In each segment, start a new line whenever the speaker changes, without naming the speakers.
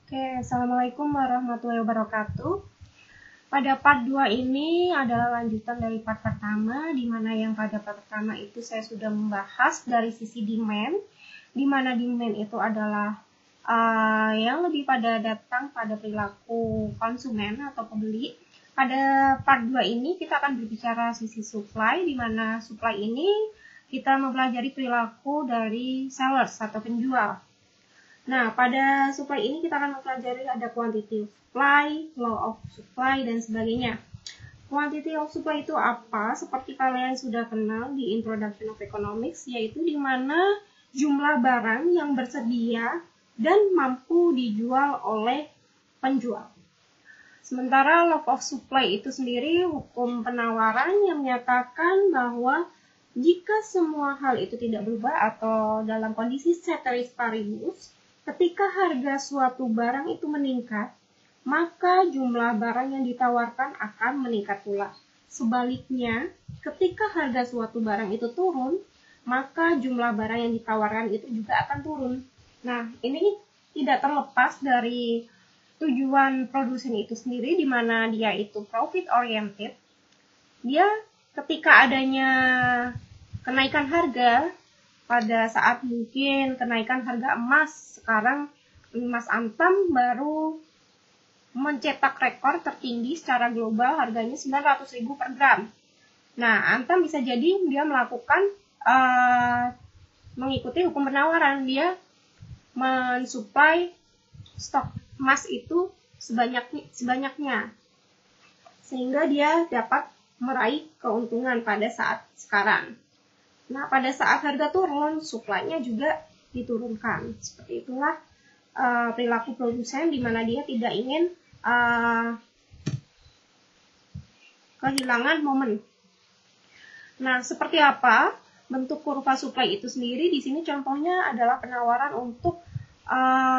Oke, Assalamualaikum warahmatullahi wabarakatuh. Pada part 2 ini adalah lanjutan dari part pertama, di mana yang pada part pertama itu saya sudah membahas dari sisi demand, di mana demand itu adalah yang lebih pada datang pada perilaku konsumen atau pembeli. Pada part 2 ini kita akan berbicara sisi supply, di mana supply ini kita mempelajari perilaku dari sellers atau penjual. Nah, pada supply ini kita akan mempelajari ada quantity of supply, law of supply, dan sebagainya. Quantity of supply itu apa? Seperti kalian sudah kenal di Introduction of Economics, yaitu di mana jumlah barang yang bersedia dan mampu dijual oleh penjual. Sementara law of supply itu sendiri hukum penawaran yang menyatakan bahwa jika semua hal itu tidak berubah atau dalam kondisi ceteris paribus, ketika harga suatu barang itu meningkat, maka jumlah barang yang ditawarkan akan meningkat pula. Sebaliknya, ketika harga suatu barang itu turun, maka jumlah barang yang ditawarkan itu juga akan turun. Nah, ini tidak terlepas dari tujuan produsen itu sendiri, di mana dia itu profit oriented. Dia ketika adanya kenaikan harga, pada saat mungkin kenaikan harga emas, sekarang emas Antam baru mencetak rekor tertinggi secara global, harganya 900.000 per gram. Nah, Antam bisa jadi dia melakukan mengikuti hukum penawaran, dia mensuplai stok emas itu sebanyaknya, sehingga dia dapat meraih keuntungan pada saat sekarang. Nah, pada saat harga turun, suplainya juga diturunkan. Seperti itulah perilaku produsen, di mana dia tidak ingin kehilangan momen. Nah, seperti apa bentuk kurva supply itu sendiri? Di sini contohnya adalah penawaran untuk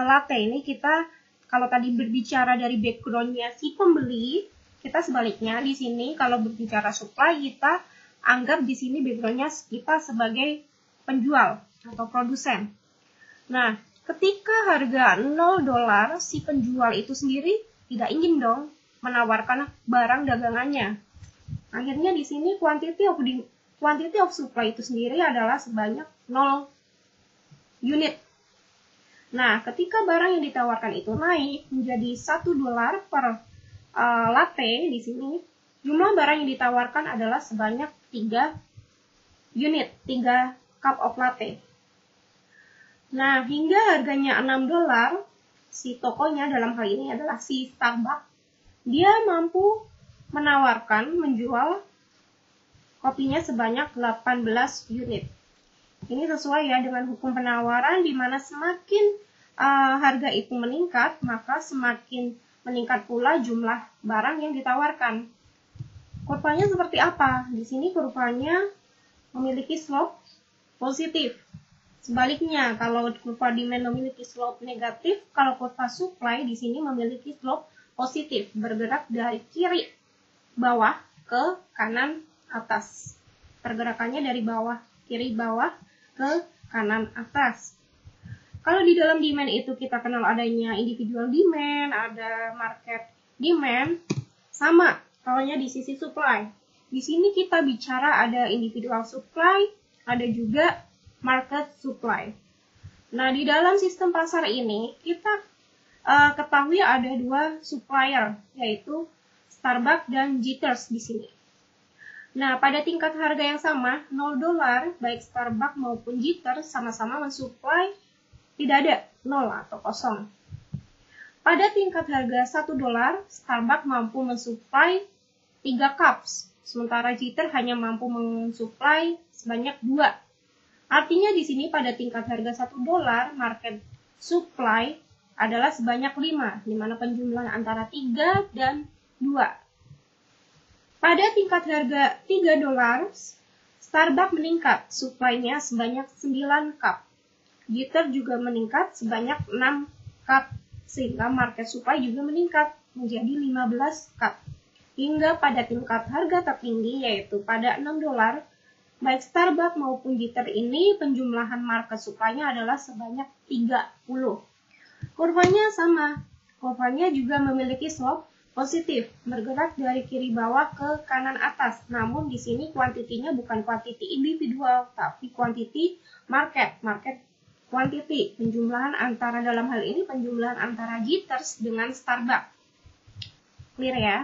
latte. Ini kita kalau tadi berbicara dari backgroundnya si pembeli, kita sebaliknya di sini kalau berbicara supply, kita anggap di sini backgroundnya kita sebagai penjual atau produsen. Nah, ketika harga $0, si penjual itu sendiri tidak ingin dong menawarkan barang dagangannya. Akhirnya di sini quantity of supply itu sendiri adalah sebanyak 0 unit. Nah, ketika barang yang ditawarkan itu naik menjadi $1 per latte, di sini jumlah barang yang ditawarkan adalah sebanyak 3 unit, 3 cup of latte. Nah, hingga harganya $6, si tokonya dalam hal ini adalah si Starbucks, dia mampu menjual kopinya sebanyak 18 unit. Ini sesuai ya dengan hukum penawaran, di mana semakin harga itu meningkat, maka semakin meningkat pula jumlah barang yang ditawarkan. Kurvanya seperti apa? Di sini kurvanya memiliki slope positif. Sebaliknya, kalau kurva demand memiliki slope negatif, kalau kurva supply di sini memiliki slope positif, bergerak dari kiri bawah ke kanan atas. Pergerakannya dari kiri bawah ke kanan atas. Kalau di dalam demand itu kita kenal adanya individual demand, ada market demand, sama halnya di sisi supply. Di sini kita bicara ada individual supply, ada juga market supply. Nah, di dalam sistem pasar ini kita ketahui ada 2 supplier, yaitu Starbucks dan Jitters di sini. Nah, pada tingkat harga yang sama, $0, baik Starbucks maupun Jitters sama-sama mensuplai, tidak ada 0 atau kosong. Pada tingkat harga $1, Starbucks mampu mensuplai 3 cups, sementara Jitters hanya mampu mensuplai sebanyak 2. Artinya di sini pada tingkat harga $1, market supply adalah sebanyak 5, di mana penjumlahan antara 3 dan 2. Pada tingkat harga $3, Starbucks meningkat, supply-nya sebanyak 9 cup. Jitters juga meningkat sebanyak 6 cup, sehingga market supply juga meningkat menjadi 15 cup. Hingga pada tingkat harga tertinggi, yaitu pada $6, baik Starbucks maupun Jitters ini penjumlahan market supply-nya adalah sebanyak 30. Kurvanya sama, kurvanya juga memiliki slope positif, bergerak dari kiri bawah ke kanan atas. Namun di sini kuantitinya bukan kuantiti individual, tapi kuantiti market quantity, penjumlahan antara, dalam hal ini penjumlahan antara Jitters dengan Starbucks. Clear ya?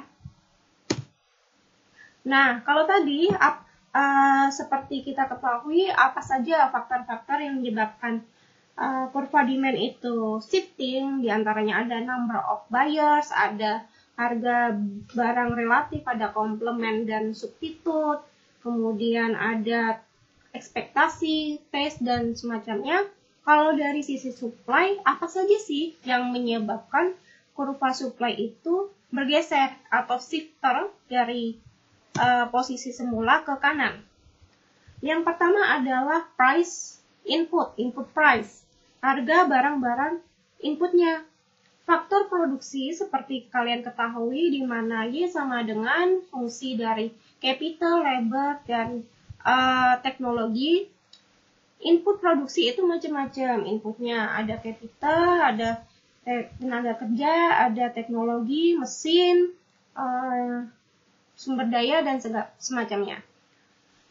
Nah, kalau tadi seperti kita ketahui, apa saja faktor-faktor yang menyebabkan kurva demand itu shifting, diantaranya ada number of buyers, ada harga barang relatif, ada komplement dan substitut, kemudian ada ekspektasi, taste, dan semacamnya. Kalau dari sisi supply, apa saja sih yang menyebabkan kurva supply itu bergeser atau shifter dari posisi semula ke kanan? Yang pertama adalah price input price, harga barang-barang inputnya. Faktor produksi seperti kalian ketahui, di mana Y sama dengan fungsi dari capital, labor, dan teknologi. Input produksi itu macam-macam inputnya, ada capital, ada tenaga kerja, ada teknologi, mesin, sumber daya, dan semacamnya.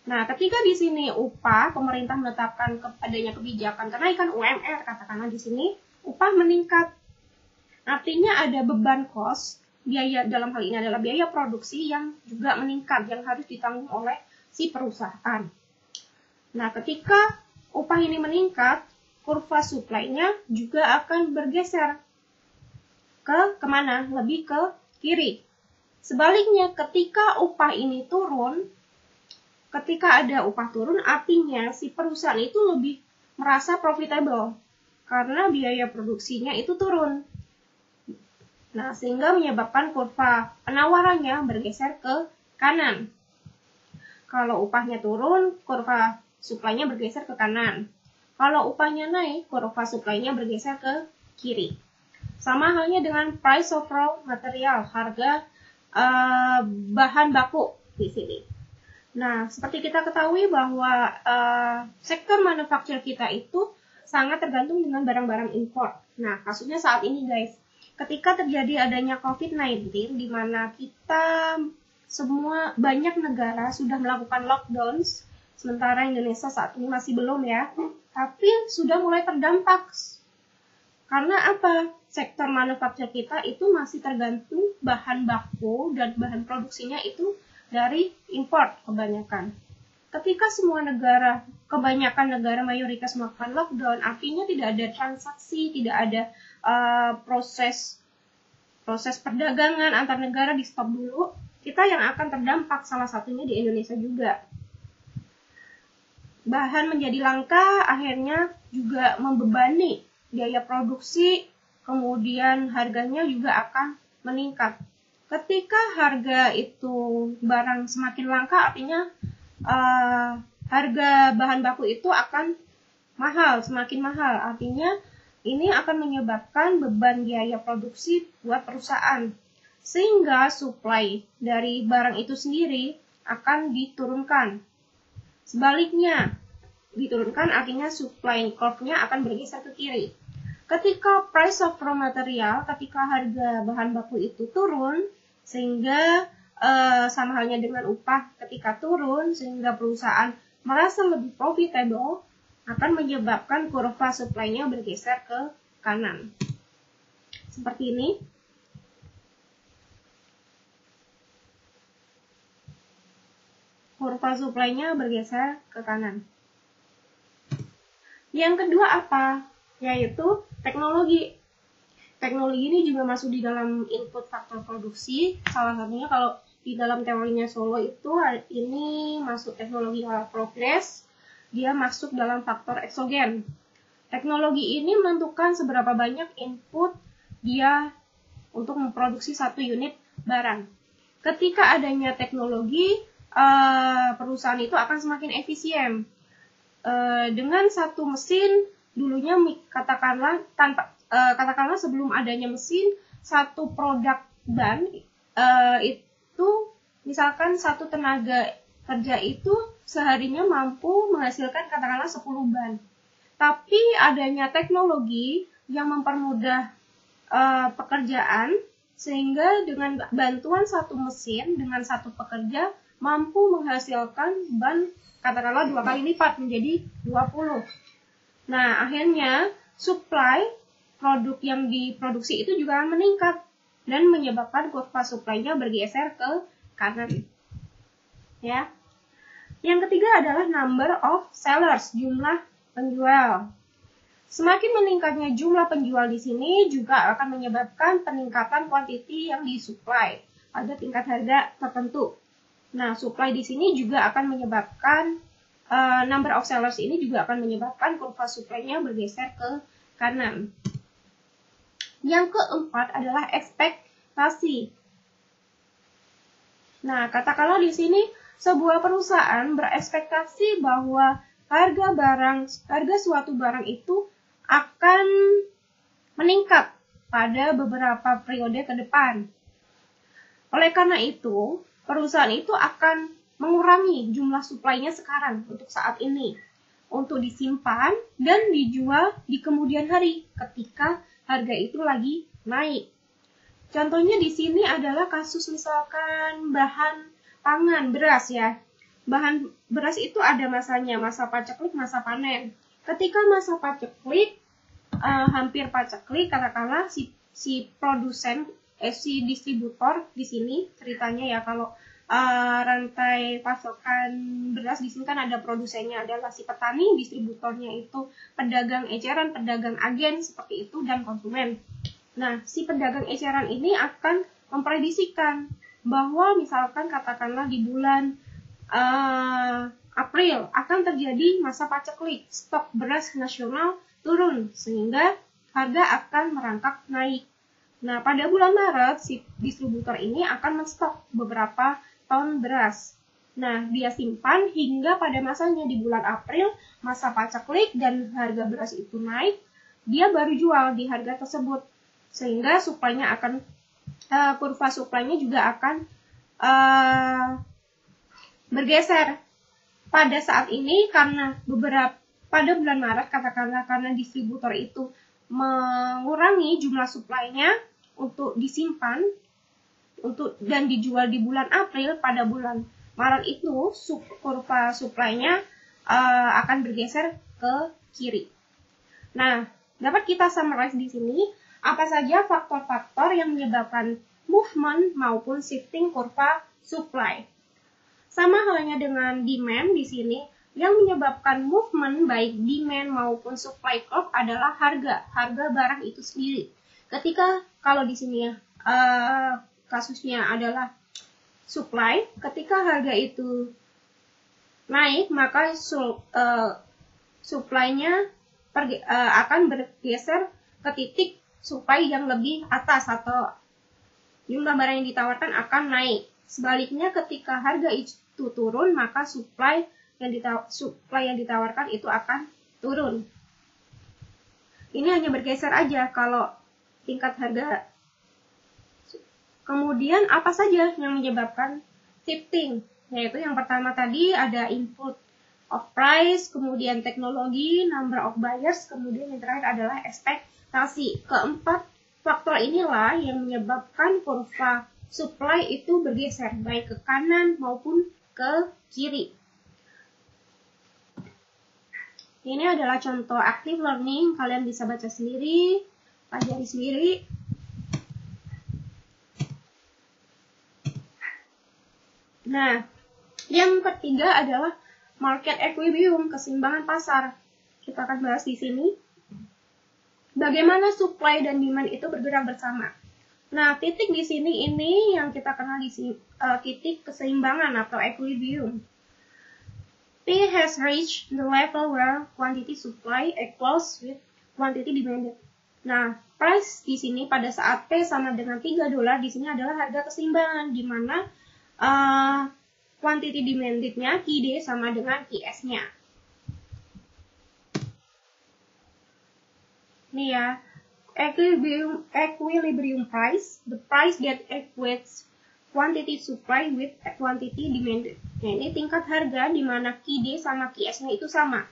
Nah, ketika di sini upah, pemerintah menetapkan adanya kebijakan kenaikan UMR, katakanlah di sini upah meningkat. Artinya ada beban cost, biaya, dalam hal ini adalah biaya produksi yang juga meningkat, yang harus ditanggung oleh si perusahaan. Nah, ketika upah ini meningkat, kurva supply-nya juga akan bergeser ke kemana? Lebih ke kiri. Sebaliknya, ketika upah ini turun, ketika ada upah turun, artinya si perusahaan itu lebih merasa profitable karena biaya produksinya itu turun. Nah, sehingga menyebabkan kurva penawarannya bergeser ke kanan. Kalau upahnya turun, kurva supply-nya bergeser ke kanan. Kalau upahnya naik, kurva supply-nya bergeser ke kiri. Sama halnya dengan price of raw material, harga bahan baku di sini. Nah, seperti kita ketahui bahwa sektor manufaktur kita itu sangat tergantung dengan barang-barang impor. Nah, kasusnya saat ini guys, ketika terjadi adanya COVID-19, di mana kita semua banyak negara sudah melakukan lockdowns, sementara Indonesia saat ini masih belum ya, tapi sudah mulai terdampak. Karena apa? Sektor manufaktur kita itu masih tergantung bahan baku dan bahan produksinya itu dari import kebanyakan. Ketika semua negara, kebanyakan negara mayoritas melakukan lockdown, artinya tidak ada transaksi, tidak ada proses perdagangan antar negara di stop dulu. Kita yang akan terdampak, salah satunya di Indonesia juga. Bahan menjadi langka, akhirnya juga membebani biaya produksi, kemudian harganya juga akan meningkat. Ketika harga itu barang semakin langka, artinya harga bahan baku itu akan mahal, semakin mahal. Artinya ini akan menyebabkan beban biaya produksi buat perusahaan. Sehingga supply dari barang itu sendiri akan diturunkan. Sebaliknya, diturunkan artinya supply curve-nya akan bergeser ke kiri. Ketika price of raw material, ketika harga bahan baku itu turun, sehingga sama halnya dengan upah ketika turun, sehingga perusahaan merasa lebih profitable, akan menyebabkan kurva supply-nya bergeser ke kanan. Seperti ini. Kurva supply-nya bergeser ke kanan. Yang kedua apa? Yaitu teknologi. Teknologi ini juga masuk di dalam input faktor produksi. Salah satunya kalau di dalam teorinya Solow itu ini masuk teknologi progress, dia masuk dalam faktor eksogen. Teknologi ini menentukan seberapa banyak input dia untuk memproduksi satu unit barang. Ketika adanya teknologi, perusahaan itu akan semakin efisien. Dengan satu mesin, dulunya katakanlah sebelum adanya mesin, satu produk ban itu misalkan satu tenaga kerja itu seharinya mampu menghasilkan katakanlah 10 ban. Tapi adanya teknologi yang mempermudah pekerjaan, sehingga dengan bantuan satu mesin dengan satu pekerja mampu menghasilkan ban katakanlah 2 kali lipat menjadi 20. Nah, akhirnya supply produk yang diproduksi itu juga akan meningkat dan menyebabkan kurva supply-nya bergeser ke kanan. Ya. Yang ketiga adalah number of sellers, jumlah penjual. Semakin meningkatnya jumlah penjual di sini juga akan menyebabkan peningkatan quantity yang disuplai pada tingkat harga tertentu. Nah, supply di sini juga akan menyebabkan number of sellers ini juga akan menyebabkan kurva supply-nya bergeser ke kanan. Yang keempat adalah ekspektasi. Nah, katakanlah di sini sebuah perusahaan berekspektasi bahwa harga suatu barang itu akan meningkat pada beberapa periode ke depan. Oleh karena itu, perusahaan itu akan mengurangi jumlah suplainya sekarang untuk saat ini untuk disimpan dan dijual di kemudian hari ketika harga itu lagi naik. Contohnya di sini adalah kasus misalkan bahan pangan, beras ya. Bahan beras itu ada masanya, masa paceklik, masa panen. Ketika masa paceklik, hampir paceklik, katakanlah si produsen, si distributor di sini ceritanya ya, kalau rantai pasokan beras di sini kan ada produsennya adalah si petani, distributornya itu pedagang eceran, pedagang agen seperti itu, dan konsumen. Nah, si pedagang eceran ini akan memprediksikan bahwa misalkan katakanlah di bulan April akan terjadi masa paceklik, stok beras nasional turun sehingga harga akan merangkak naik. Nah, pada bulan Maret si distributor ini akan menstok beberapa ton beras. Nah, dia simpan hingga pada masanya di bulan April masa paceklik dan harga beras itu naik, dia baru jual di harga tersebut sehingga suplainya akan kurva suplainya juga akan bergeser. Pada saat ini karena pada bulan Maret katakanlah karena distributor itu mengurangi jumlah suplainya untuk disimpan dan dijual di bulan April, pada bulan Maret itu kurva suplainya akan bergeser ke kiri. Nah, dapat kita summarize di sini apa saja faktor-faktor yang menyebabkan movement maupun shifting kurva supply. Sama halnya dengan demand di sini, yang menyebabkan movement baik demand maupun supply curve adalah harga barang itu sendiri. Ketika kalau di sini kasusnya adalah supply, ketika harga itu naik maka supply-nya akan bergeser ke titik supply yang lebih atas atau jumlah barang yang ditawarkan akan naik. Sebaliknya ketika harga itu turun maka supply yang ditawarkan itu akan turun. Ini hanya bergeser aja kalau tingkat harga. Kemudian apa saja yang menyebabkan shifting? Yaitu yang pertama tadi ada input of price, kemudian teknologi, number of buyers, kemudian yang terakhir adalah ekspektasi. Keempat faktor inilah yang menyebabkan kurva supply itu bergeser baik ke kanan maupun ke kiri. Ini adalah contoh active learning, kalian bisa baca sendiri, pelajari sendiri. Nah, yang ketiga adalah market equilibrium, keseimbangan pasar. Kita akan bahas di sini bagaimana supply dan demand itu bergerak bersama. Nah, titik di sini ini yang kita kenal di sini, titik keseimbangan atau equilibrium. P has reached the level where quantity supply equals with quantity demanded. Nah, price di sini pada saat P sama dengan $3 di sini adalah harga keseimbangan, di mana quantity demanded-nya QD sama dengan QS-nya. Ini ya, equilibrium price, the price that equates quantity supply with quantity demanded. Nah, ini tingkat harga di mana QD sama QS-nya itu sama.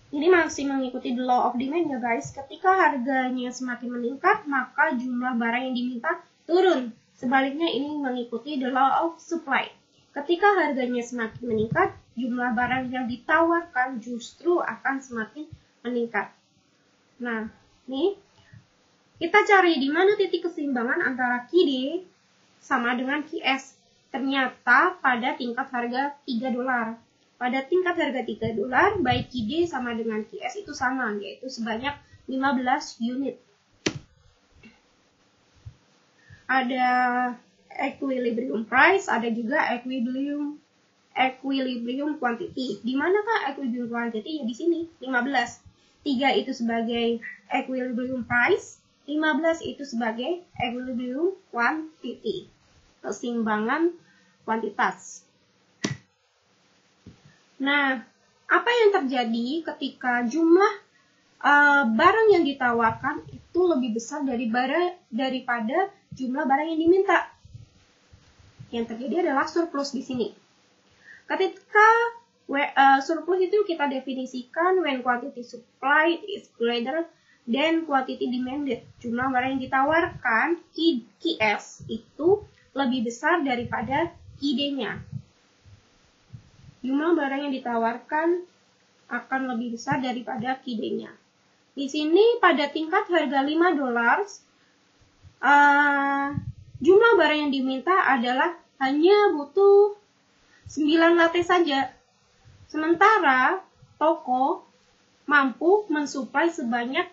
Ini masih mengikuti the law of demand ya guys. Ketika harganya semakin meningkat, maka jumlah barang yang diminta turun. Sebaliknya ini mengikuti the law of supply. Ketika harganya semakin meningkat, jumlah barang yang ditawarkan justru akan semakin meningkat. Nah, nih kita cari di mana titik keseimbangan antara QD sama dengan QS. Ternyata pada tingkat harga $3. Pada tingkat harga $3, baik QD sama dengan QS itu sama, yaitu sebanyak 15 unit. Ada equilibrium price, ada juga equilibrium quantity. Di manakah equilibrium quantity? Ya di sini, 15. 3 itu sebagai equilibrium price, 15 itu sebagai equilibrium quantity. Keseimbangan kuantitas. Nah, apa yang terjadi ketika jumlah barang yang ditawarkan itu lebih besar daripada jumlah barang yang diminta? Yang terjadi adalah surplus di sini. Ketika surplus itu kita definisikan when quantity supplied is greater than quantity demanded. Jumlah barang yang ditawarkan, QS, itu lebih besar daripada QD-nya. Jumlah barang yang ditawarkan akan lebih besar daripada QD-nya. Di sini pada tingkat harga $5, jumlah barang yang diminta adalah hanya butuh 9 latte saja. Sementara toko mampu mensuplai sebanyak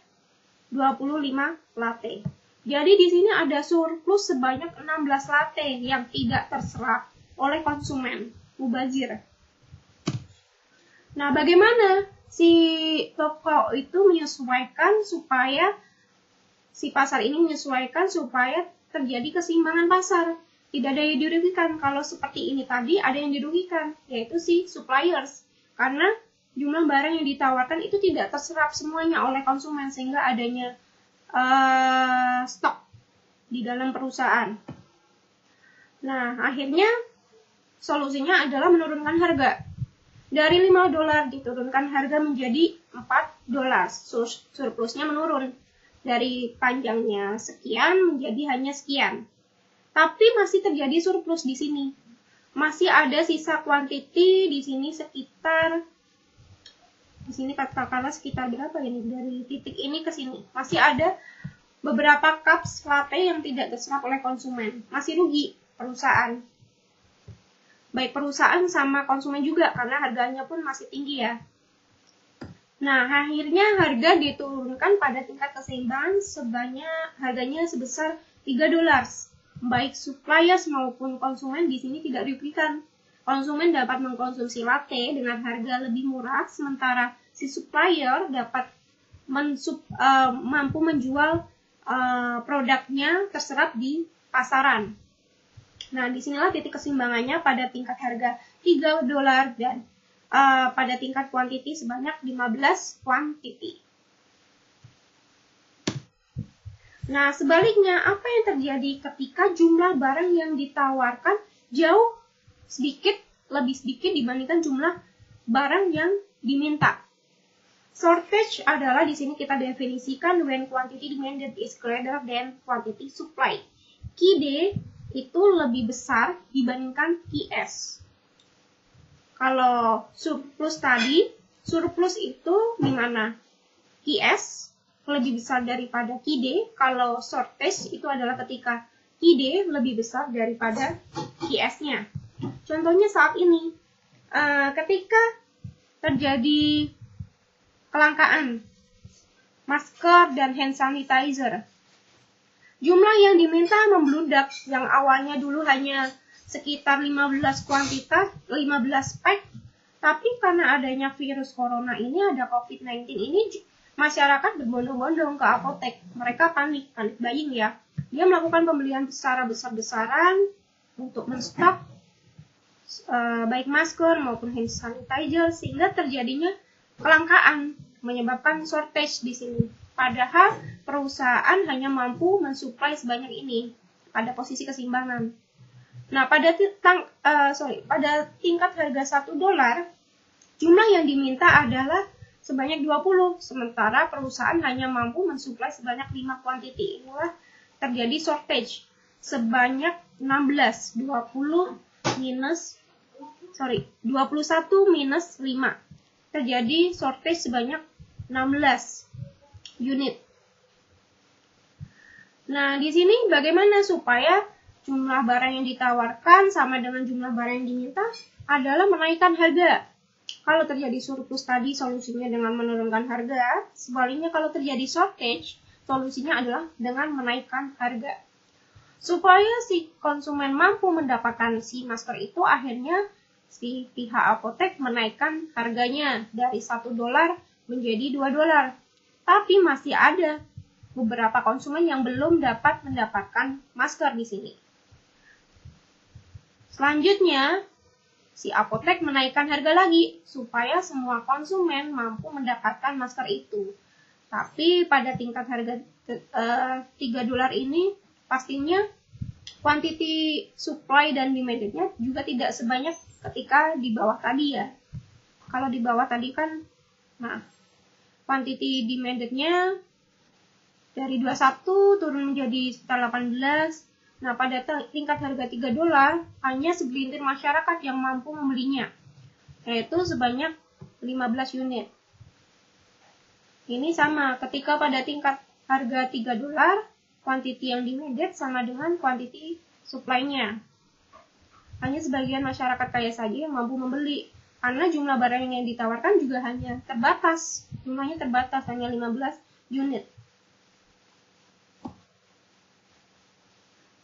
25 latte. Jadi di sini ada surplus sebanyak 16 latte yang tidak terserap oleh konsumen, mubazir. Nah, bagaimana si toko itu menyesuaikan supaya si pasar ini menyesuaikan supaya terjadi keseimbangan pasar? Tidak ada yang dirugikan. Kalau seperti ini tadi ada yang dirugikan, yaitu si suppliers. Karena jumlah barang yang ditawarkan itu tidak terserap semuanya oleh konsumen sehingga adanya stok di dalam perusahaan. Nah, akhirnya solusinya adalah menurunkan harga. Dari $5 diturunkan harga menjadi $4. Surplusnya menurun. Dari panjangnya sekian menjadi hanya sekian. Tapi masih terjadi surplus di sini. Masih ada sisa quantity di sini sekitar, di sini katakanlah sekitar berapa ini, dari titik ini ke sini. Masih ada beberapa cups latte yang tidak terserap oleh konsumen. Masih rugi perusahaan. Baik perusahaan sama konsumen juga, karena harganya pun masih tinggi ya. Nah, akhirnya harga diturunkan pada tingkat keseimbangan harganya sebesar $3. Baik suppliers maupun konsumen di sini tidak dirugikan. Konsumen dapat mengkonsumsi latte dengan harga lebih murah, sementara si supplier dapat mampu menjual produknya terserap di pasaran. Nah, disinilah titik keseimbangannya pada tingkat harga $3 dan pada tingkat quantity sebanyak 15 quantity. Nah, sebaliknya, apa yang terjadi ketika jumlah barang yang ditawarkan jauh lebih sedikit dibandingkan jumlah barang yang diminta? Shortage adalah di sini kita definisikan when quantity demanded is greater than quantity supply. QD itu lebih besar dibandingkan QS. Kalau surplus tadi, surplus itu di mana? QS lebih besar daripada QD. Kalau shortage itu adalah ketika QD lebih besar daripada QS-nya. Contohnya saat ini, ketika terjadi kelangkaan masker dan hand sanitizer, jumlah yang diminta membludak. Yang awalnya dulu hanya sekitar 15 pack, tapi karena adanya virus corona ini, ada COVID-19 ini, masyarakat berbondong-bondong ke apotek. Mereka panik buying ya. Dia melakukan pembelian secara besar-besaran untuk menstok baik masker maupun hand sanitizer, sehingga terjadinya kelangkaan, menyebabkan shortage di sini. Padahal perusahaan hanya mampu mensuplai sebanyak ini pada posisi keseimbangan. Nah, pada tingkat harga $1, jumlah yang diminta adalah sebanyak 20, sementara perusahaan hanya mampu mensuplai sebanyak 5 kuantiti. Inilah terjadi shortage sebanyak 21 minus 5. Terjadi shortage sebanyak 16 unit. Nah, di sini bagaimana supaya jumlah barang yang ditawarkan sama dengan jumlah barang yang diminta adalah menaikkan harga. Kalau terjadi surplus tadi, solusinya dengan menurunkan harga. Sebaliknya, kalau terjadi shortage, solusinya adalah dengan menaikkan harga. Supaya si konsumen mampu mendapatkan si masker itu, akhirnya si pihak apotek menaikkan harganya dari $1 menjadi $2. Tapi masih ada beberapa konsumen yang belum dapat mendapatkan masker di sini. Selanjutnya, si apotek menaikkan harga lagi supaya semua konsumen mampu mendapatkan masker itu. Tapi pada tingkat harga $3 ini pastinya kuantiti supply dan demand-nya juga tidak sebanyak ketika di bawah tadi ya. Kalau di bawah tadi kan, nah, kuantiti demand-nya dari 21 turun menjadi sekitar 18. Nah, pada tingkat harga $3 hanya segelintir masyarakat yang mampu membelinya, yaitu sebanyak 15 unit. Ini sama, ketika pada tingkat harga $3, kuantiti yang demanded sama dengan kuantiti supply-nya. Hanya sebagian masyarakat kaya saja yang mampu membeli, karena jumlah barang yang ditawarkan juga hanya terbatas. Jumlahnya terbatas, hanya 15 unit.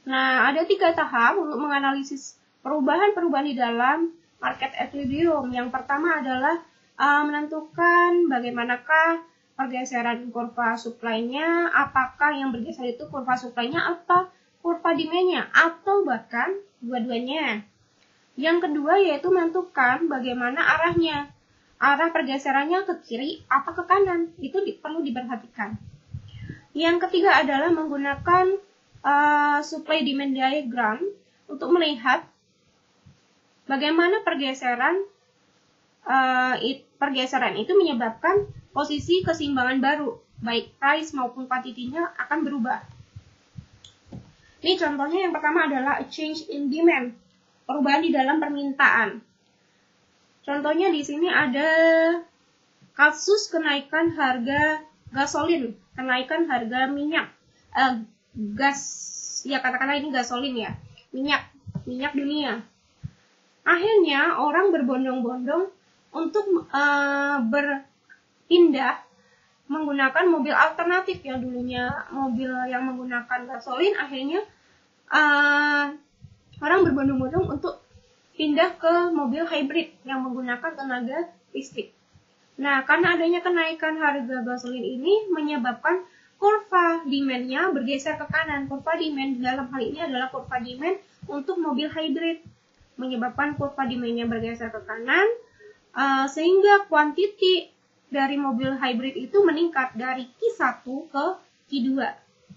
Nah, ada 3 tahap untuk menganalisis perubahan-perubahan di dalam market equilibrium. Yang pertama adalah menentukan bagaimanakah pergeseran kurva supply-nya, apakah yang bergeser itu kurva supply-nya apa kurva demand-nya, atau bahkan dua-duanya. Yang kedua yaitu menentukan bagaimana arahnya. Arah pergeserannya ke kiri apa ke kanan, itu perlu diperhatikan. Yang ketiga adalah menggunakan supply demand diagram untuk melihat bagaimana pergeseran itu menyebabkan posisi keseimbangan baru, baik price maupun kuantitinya akan berubah. Ini contohnya yang pertama adalah a change in demand, perubahan di dalam permintaan. Contohnya di sini ada kasus kenaikan harga gasolin, kenaikan harga minyak, gas, ya katakanlah ini gasolin ya, minyak dunia. Akhirnya orang berbondong-bondong untuk berpindah menggunakan mobil alternatif yang dulunya mobil yang menggunakan gasolin. Akhirnya orang berbondong-bondong untuk pindah ke mobil hybrid yang menggunakan tenaga listrik. Nah, karena adanya kenaikan harga gasolin ini menyebabkan kurva demand-nya bergeser ke kanan. Kurva demand dalam hal ini adalah kurva demand untuk mobil hybrid, menyebabkan kurva demand-nya bergeser ke kanan, sehingga kuantiti dari mobil hybrid itu meningkat dari Q1 ke Q2.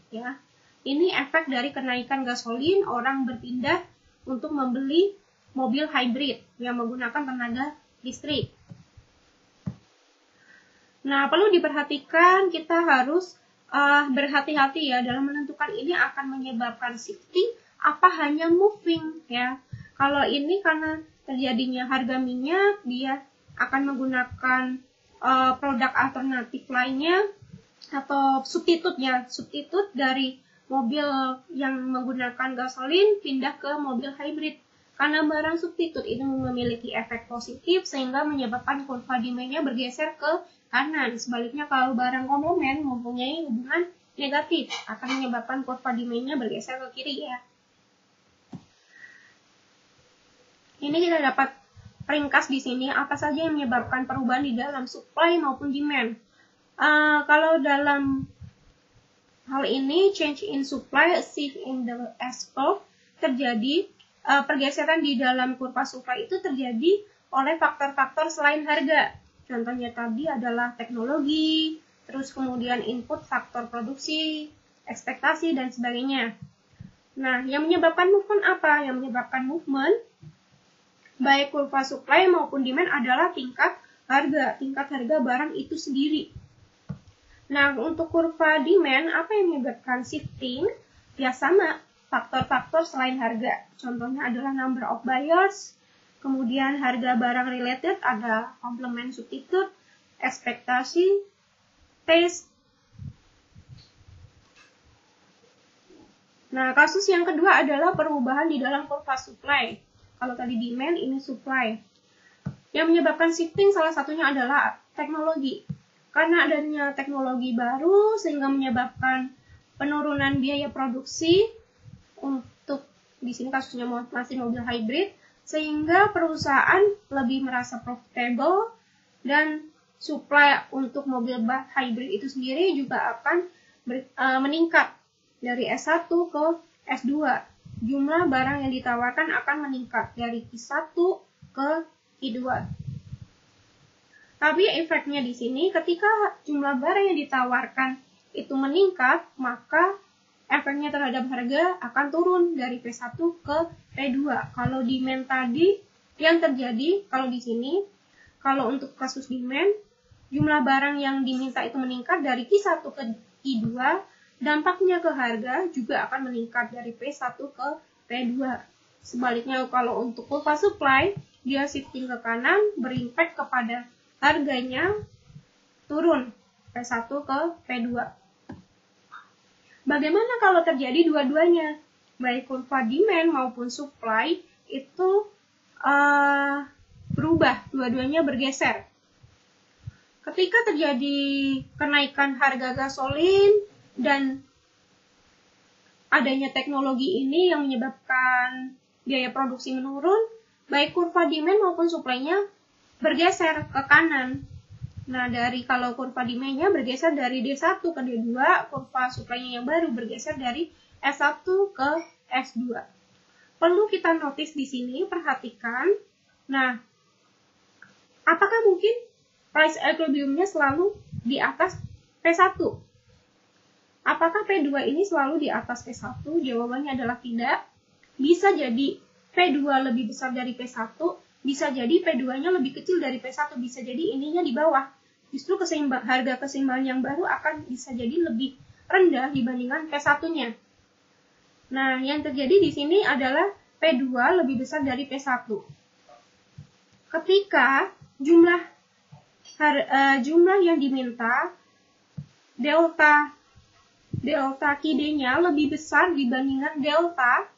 Ya, ini efek dari kenaikan gasolin, orang berpindah untuk membeli mobil hybrid yang menggunakan tenaga listrik. Nah, perlu diperhatikan, kita harus berhati-hati ya dalam menentukan ini akan menyebabkan shifting apa hanya moving ya. Kalau ini karena terjadinya harga minyak, dia akan menggunakan produk alternatif lainnya atau substitute dari mobil yang menggunakan gasolin pindah ke mobil hybrid. Karena barang substitut itu memiliki efek positif sehingga menyebabkan kurva demand-nya bergeser ke kanan. Sebaliknya kalau barang komplement mempunyai hubungan negatif akan menyebabkan kurva demand-nya bergeser ke kiri ya. Ini kita dapat ringkas di sini apa saja yang menyebabkan perubahan di dalam supply maupun demand. Kalau dalam hal ini change in supply, shift in the S-curve terjadi. Pergeseran di dalam kurva supply itu terjadi oleh faktor-faktor selain harga. Contohnya tadi adalah teknologi, terus kemudian input faktor produksi, ekspektasi, dan sebagainya. Nah, yang menyebabkan movement apa? Yang menyebabkan movement, baik kurva supply maupun demand adalah tingkat tingkat harga barang itu sendiri. Nah, untuk kurva demand, apa yang menyebabkan shifting? Ya sama, faktor-faktor selain harga. Contohnya adalah number of buyers, kemudian harga barang related, ada complement substitute, ekspektasi, taste. Nah, kasus yang kedua adalah perubahan di dalam kurva supply. Kalau tadi demand, ini supply. Yang menyebabkan shifting salah satunya adalah teknologi. Karena adanya teknologi baru sehingga menyebabkan penurunan biaya produksi untuk di sini kasusnya masih mobil hybrid, sehingga perusahaan lebih merasa profitable dan supply untuk mobil hybrid itu sendiri juga akan meningkat dari S1 ke S2. Jumlah barang yang ditawarkan akan meningkat dari Q1 ke Q2. Tapi efeknya di sini ketika jumlah barang yang ditawarkan itu meningkat, maka efeknya terhadap harga akan turun dari P1 ke P2. Kalau demand tadi yang terjadi, kalau di sini, kalau untuk kasus demand, jumlah barang yang diminta itu meningkat dari Q1 ke Q2, dampaknya ke harga juga akan meningkat dari P1 ke P2. Sebaliknya kalau untuk kurva supply, dia shifting ke kanan, berimpact kepada harganya turun P1 ke P2. Bagaimana kalau terjadi dua-duanya? Baik kurva demand maupun supply itu berubah, dua-duanya bergeser. Ketika terjadi kenaikan harga gasolin dan adanya teknologi ini yang menyebabkan biaya produksi menurun, baik kurva demand maupun supply-nya bergeser ke kanan. Nah, kalau kurva demand-nya bergeser dari D1 ke D2, kurva supply-nya yang baru bergeser dari S1 ke S2. Perlu kita notice di sini, perhatikan. Nah, apakah mungkin price equilibrium-nya selalu di atas P1? Apakah P2 ini selalu di atas P1? Jawabannya adalah tidak. Bisa jadi P2 lebih besar dari P1, bisa jadi P2-nya lebih kecil dari P1, bisa jadi ininya di bawah. Justru harga keseimbangan yang baru akan bisa jadi lebih rendah dibandingkan P1-nya. Nah, yang terjadi di sini adalah P2 lebih besar dari P1. Ketika jumlah yang diminta, delta QD-nya lebih besar dibandingkan delta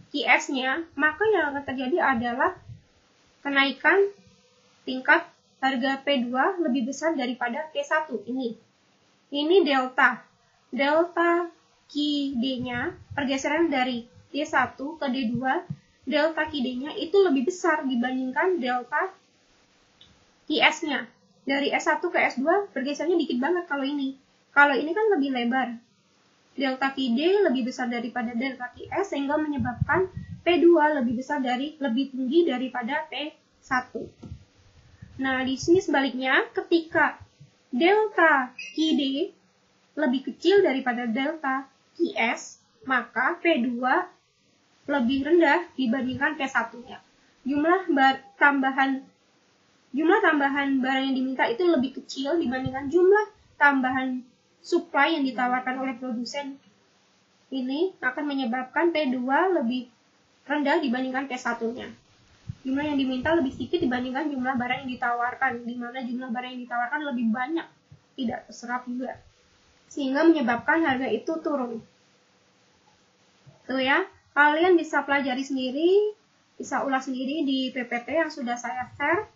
QS-nya, maka yang akan terjadi adalah kenaikan tingkat harga P2 lebih besar daripada P1 ini. Ini delta QD-nya, pergeseran dari D1 ke D2, delta QD-nya itu lebih besar dibandingkan delta QS-nya. Dari S1 ke S2 pergeserannya dikit banget kalau ini. Kalau ini kan lebih lebar. Delta QD lebih besar daripada delta QS sehingga menyebabkan P2 lebih tinggi daripada P1. Nah, di sini sebaliknya, ketika delta QD lebih kecil daripada delta QS, maka P2 lebih rendah dibandingkan P1-nya. Jumlah tambahan barang yang diminta itu lebih kecil dibandingkan jumlah tambahan supply yang ditawarkan oleh produsen. Ini akan menyebabkan P2 lebih rendah dibandingkan P1-nya. Jumlah yang diminta lebih sedikit dibandingkan jumlah barang yang ditawarkan, di mana jumlah barang yang ditawarkan lebih banyak, tidak terserap juga, sehingga menyebabkan harga itu turun. Tuh ya, kalian bisa pelajari sendiri, bisa ulas sendiri di PPT yang sudah saya share.